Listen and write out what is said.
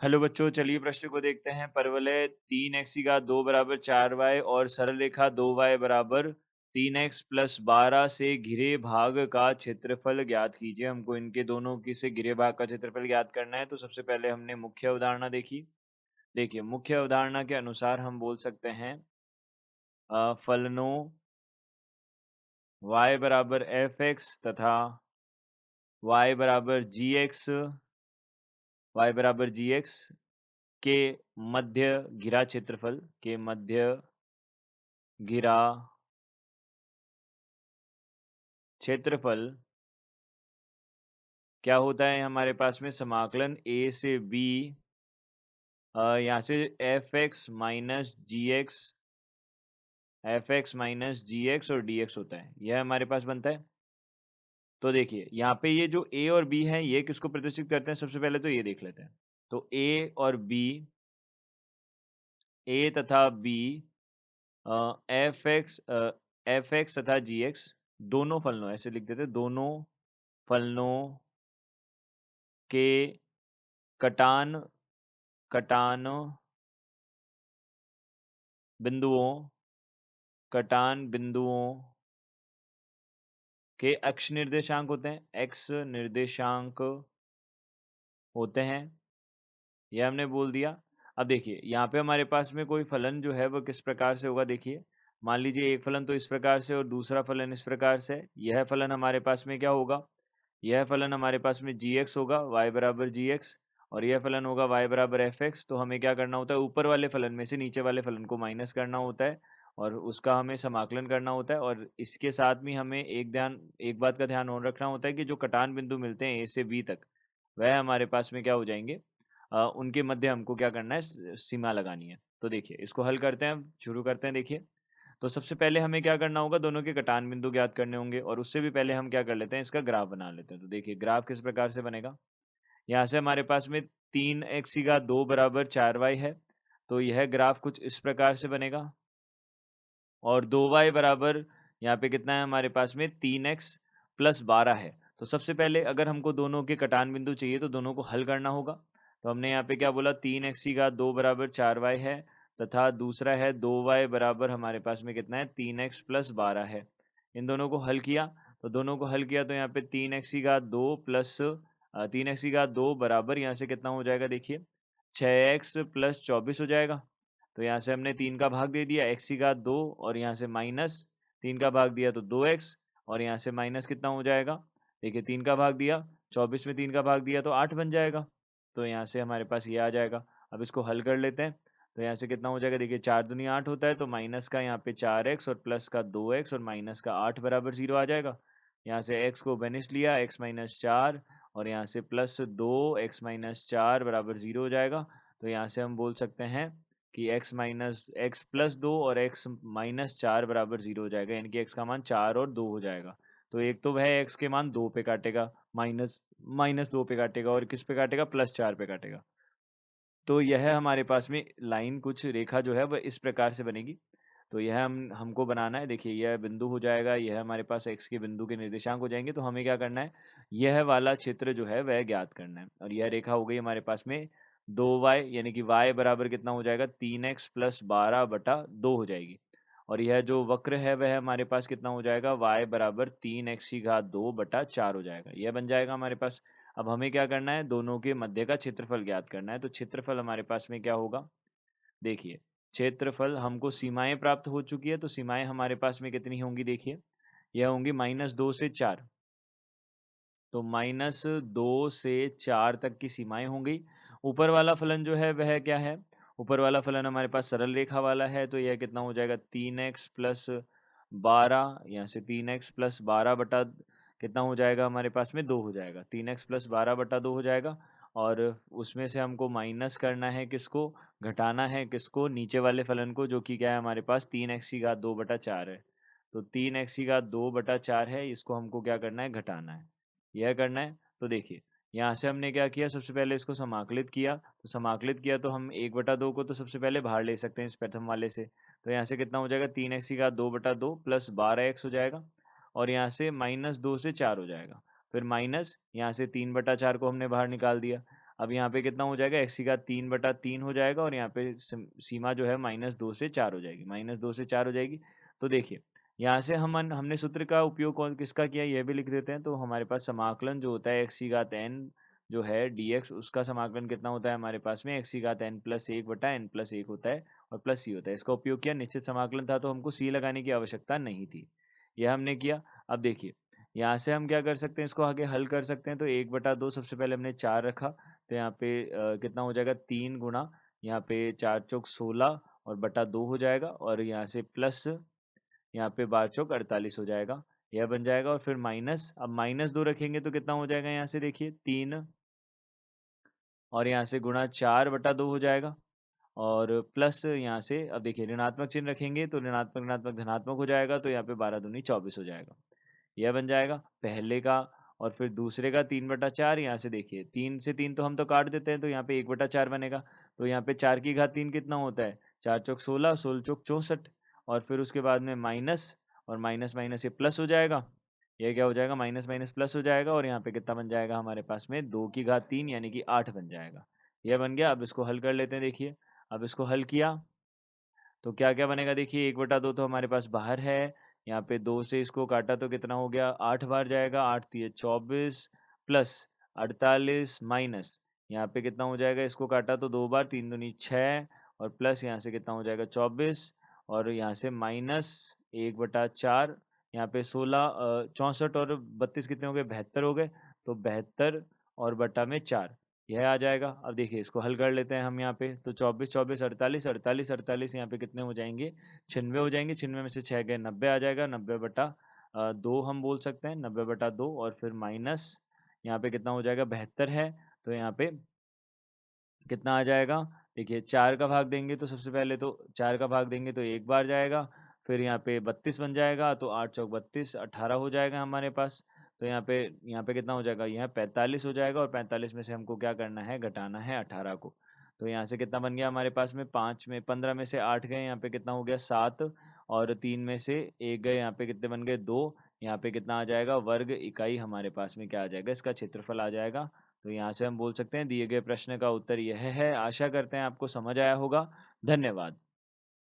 Hello बच्चों, चलिए प्रश्न को देखते हैं। परवलय 3x की घात 2 बराबर 4y और सरल रेखा 2y बराबर 3x प्लस 12 से घिरे भाग का क्षेत्रफल ज्ञात कीजिए। हमको इनके दोनों की से घिरे भाग का क्षेत्रफल ज्ञात करना है। तो सबसे पहले हमने मुख्य अवधारणा देखी। देखिए, मुख्य अवधारणा के अनुसार हम बोल सकते हैं फलनों y बराबर fx तथा y बराबर gx के मध्य घिरा क्षेत्रफल के मध्य घिरा क्षेत्रफल क्या होता है हमारे पास में समाकलन a से b यहाँ से एफ एक्स माइनस जी एक्स और dx होता है। यह हमारे पास बनता है। तो देखिए, यहाँ पे ये जो a और b है ये किसको प्रदर्शित करते हैं, सबसे पहले तो ये देख लेते हैं। तो a और b, a तथा b एफ एक्स तथा जी एक्स दोनों फलनों, ऐसे लिख देते हैं, दोनों फलनों के कटान कटान बिंदुओं कटान बिंदुओं के अक्ष निर्देशांक होते हैं, एक्स निर्देशांक होते हैं। यह हमने बोल दिया। अब देखिए, यहाँ पे हमारे पास में कोई फलन जो है वो किस प्रकार से होगा। देखिए, मान लीजिए एक फलन तो इस प्रकार से और दूसरा फलन इस प्रकार से। यह फलन हमारे पास में क्या होगा, यह फलन हमारे पास में जी एक्स होगा, वाई बराबर जी एक्स, और यह फलन होगा वाई बराबर एफ एक्स। तो हमें क्या करना होता है, ऊपर वाले फलन में से नीचे वाले फलन को माइनस करना होता है और उसका हमें समाकलन करना होता है। और इसके साथ में हमें एक बात का ध्यान और रखना होता है कि जो कटान बिंदु मिलते हैं ए से बी तक, वह हमारे पास में क्या हो जाएंगे, उनके मध्य हमको क्या करना है, सीमा लगानी है। तो देखिए, इसको हल करते हैं, शुरू करते हैं। देखिए, तो सबसे पहले हमें क्या करना होगा, दोनों के कटान बिंदु ज्ञात करने होंगे, और उससे भी पहले हम क्या कर लेते हैं, इसका ग्राफ बना लेते हैं। तो देखिए, ग्राफ किस प्रकार से बनेगा। यहाँ से हमारे पास में 3x की घात 2 बराबर 4y है, तो यह ग्राफ कुछ इस प्रकार से बनेगा। और 2y बराबर यहाँ पे कितना है हमारे पास में, 3x प्लस 12 है। तो सबसे पहले अगर हमको दोनों के कटान बिंदु चाहिए तो दोनों को हल करना होगा। तो हमने यहाँ पे क्या बोला, 3x की घात 2 बराबर 4y है, तथा दूसरा है 2y बराबर हमारे पास में कितना है, 3x प्लस 12 है। इन दोनों को हल किया, तो यहाँ पे 3x की घात 2 प्लस 3x की घात 2 बराबर यहाँ से कितना हो जाएगा, देखिए 6x प्लस 24 हो जाएगा। तो यहाँ से हमने 3 का भाग दे दिया, x की घात 2, और यहाँ से माइनस 3 का भाग दिया तो 2x, और यहाँ से माइनस कितना हो जाएगा, देखिए 3 का भाग दिया, 24 में 3 का भाग दिया तो 8 बन जाएगा। तो यहाँ से हमारे पास ये आ जाएगा। अब इसको हल कर लेते हैं। तो यहाँ से कितना हो जाएगा, देखिए 4 दूनी 8 होता है, तो माइनस का यहाँ पे 4x और प्लस का 2x और माइनस का 8 बराबर 0 आ जाएगा। यहाँ से x को बेनिश लिया, x माइनस 4, और यहाँ से प्लस 2 x माइनस 4 बराबर 0 हो जाएगा। तो यहाँ से हम बोल सकते हैं कि x प्लस 2 और x माइनस 4 बराबर 0 हो जाएगा, यानी कि x का मान 4 और 2 हो जाएगा। तो एक तो वह x के मान 2 पे काटेगा, माइनस माइनस 2 पे काटेगा, और किस पे काटेगा, प्लस 4 पे काटेगा। तो यह हमारे पास में लाइन, कुछ रेखा जो है वह इस प्रकार से बनेगी। तो यह हमको बनाना है। देखिए, यह बिंदु हो जाएगा, यह हमारे पास x के बिंदु के निर्देशांक हो जाएंगे। तो हमें क्या करना है, यह वाला क्षेत्र जो है वह ज्ञात करना है। और यह रेखा हो गई हमारे पास में 2y, यानी कि y बराबर कितना हो जाएगा, 3x प्लस 12 बटा 2 हो जाएगी। और यह जो वक्र है वह हमारे पास कितना हो जाएगा, y बराबर 3x की घात 2 बटा 4 हो जाएगा। यह बन जाएगा हमारे पास। अब हमें क्या करना है, दोनों के मध्य का क्षेत्रफल ज्ञात करना है। तो क्षेत्रफल हमारे पास में क्या होगा, देखिए क्षेत्रफल, हमको सीमाएं प्राप्त हो चुकी है। तो सीमाएं हमारे पास में कितनी होंगी, देखिए यह होंगी -2 से 4। तो -2 से 4 तक की सीमाएं होंगी। ऊपर वाला फलन जो है वह क्या है, ऊपर वाला फलन हमारे पास सरल रेखा वाला है। तो यह कितना हो जाएगा, 3x प्लस 12, यहाँ से 3x प्लस 12 बटा कितना हो जाएगा, हमारे पास में 2 हो जाएगा, 3x प्लस 12 बटा 2 हो जाएगा। और उसमें से हमको माइनस करना है किसको, घटाना है किसको, नीचे वाले फलन को, जो कि क्या है हमारे पास 3x की घात 2 बटा 4 है। तो 3x की घात 2 बटा 4 है, इसको हमको क्या करना है, घटाना है, यह करना है। तो देखिए, यहाँ से हमने क्या किया, सबसे पहले इसको समाकलित किया। तो समाकलित किया तो हम 1/2 को तो सबसे पहले बाहर ले सकते हैं इस प्रथम वाले से। तो यहाँ से कितना हो जाएगा, 3x की घात 2/2 प्लस 12x हो जाएगा, और यहाँ से -2 से 4 हो जाएगा। फिर माइनस यहाँ से 3/4 को हमने बाहर निकाल दिया। अब यहाँ पे कितना हो जाएगा, एक्स की घात 3/3 हो जाएगा और यहाँ पे सीमा जो है -2 से 4 हो जाएगी, -2 से 4 हो जाएगी। तो देखिए यहाँ से हमने सूत्र का उपयोग कौन किसका किया यह भी लिख देते हैं। तो हमारे पास समाकलन जो होता है एक्स की घात n जो है dx, उसका समाकलन कितना होता है हमारे पास में, एक्स की घात n+1/n+1 होता है और प्लस सी होता है। इसका उपयोग किया, निश्चित समाकलन था तो हमको सी लगाने की आवश्यकता नहीं थी, यह हमने किया। अब देखिए यहाँ से हम क्या कर सकते हैं, इसको आगे हल कर सकते हैं। तो 1/2 सबसे पहले हमने 4 रखा, तो यहाँ पे कितना हो जाएगा 3 गुना यहाँ पे 4 चौक 16 और बटा 2 हो जाएगा और यहाँ से प्लस यहाँ पे 12 चौक 48 हो जाएगा, यह बन जाएगा। और फिर माइनस, अब -2 रखेंगे तो कितना हो जाएगा, यहाँ से देखिए 3 और यहाँ से गुणा 4/2 हो जाएगा और प्लस यहाँ से अब देखिए ऋणात्मक चिन्ह रखेंगे तो ऋणात्मक ऋणात्मक धनात्मक हो जाएगा, तो यहाँ पे 12 दूनी 24 हो जाएगा, यह बन जाएगा पहले का। और फिर दूसरे का 3/4, यहाँ से देखिए 3 से 3 तो हम तो काट देते हैं, तो यहाँ पे 1/4 बनेगा। तो यहाँ पे 4 की घात 3 कितना होता है, 4 चौक 16, 16 चौक 64 और फिर उसके बाद में माइनस और माइनस माइनस ये प्लस हो जाएगा, ये क्या हो जाएगा माइनस माइनस प्लस हो जाएगा और यहाँ पे कितना बन जाएगा हमारे पास में 2 की घात 3 यानी कि 8 बन जाएगा, यह बन गया। अब इसको हल कर लेते हैं। देखिए अब इसको हल किया तो क्या क्या बनेगा, देखिए 1/2 तो हमारे पास बाहर है, यहाँ पे 2 से इसको काटा तो कितना हो गया 8 बार जाएगा, 8 तिये 24 प्लस 48 माइनस यहाँ पे कितना हो जाएगा, इसको काटा तो 2 बार, 3 दूनी 6 और प्लस यहाँ से कितना हो जाएगा 24 और यहाँ से माइनस 1/4, यहाँ पे 16 64 और 32 कितने हो गए 72 हो गए, तो 72 और बटा में 4 यह आ जाएगा। अब देखिए इसको हल कर लेते हैं हम यहाँ पे, तो 24 24 48 48 48 यहाँ पे कितने हो जाएंगे 96 हो जाएंगे, 96 में से 6 गए 90 आ जाएगा, 90/2 हम बोल सकते हैं, 90/2 और फिर माइनस यहाँ पे कितना हो जाएगा 72 है, तो यहाँ पे कितना आ जाएगा, देखिए 4 का भाग देंगे तो सबसे पहले तो 4 का भाग देंगे तो एक बार जाएगा, फिर यहाँ पे 32 बन जाएगा, तो 8 चौक 32 18 हो जाएगा हमारे पास। तो यहाँ पे कितना हो जाएगा, यहाँ 45 हो जाएगा और 45 में से हमको क्या करना है, घटाना है 18 को। तो यहाँ से कितना बन गया हमारे पास में 5 में 15 में से 8 गए, यहाँ पे कितना हो गया 7 और 3 में से 1 गए, यहाँ पे कितने बन गए 2, यहाँ पे कितना आ जाएगा वर्ग इकाई हमारे पास में क्या आ जाएगा, इसका क्षेत्रफल आ जाएगा। तो यहाँ से हम बोल सकते हैं दिए गए प्रश्न का उत्तर यह है। आशा करते हैं आपको समझ आया होगा। धन्यवाद।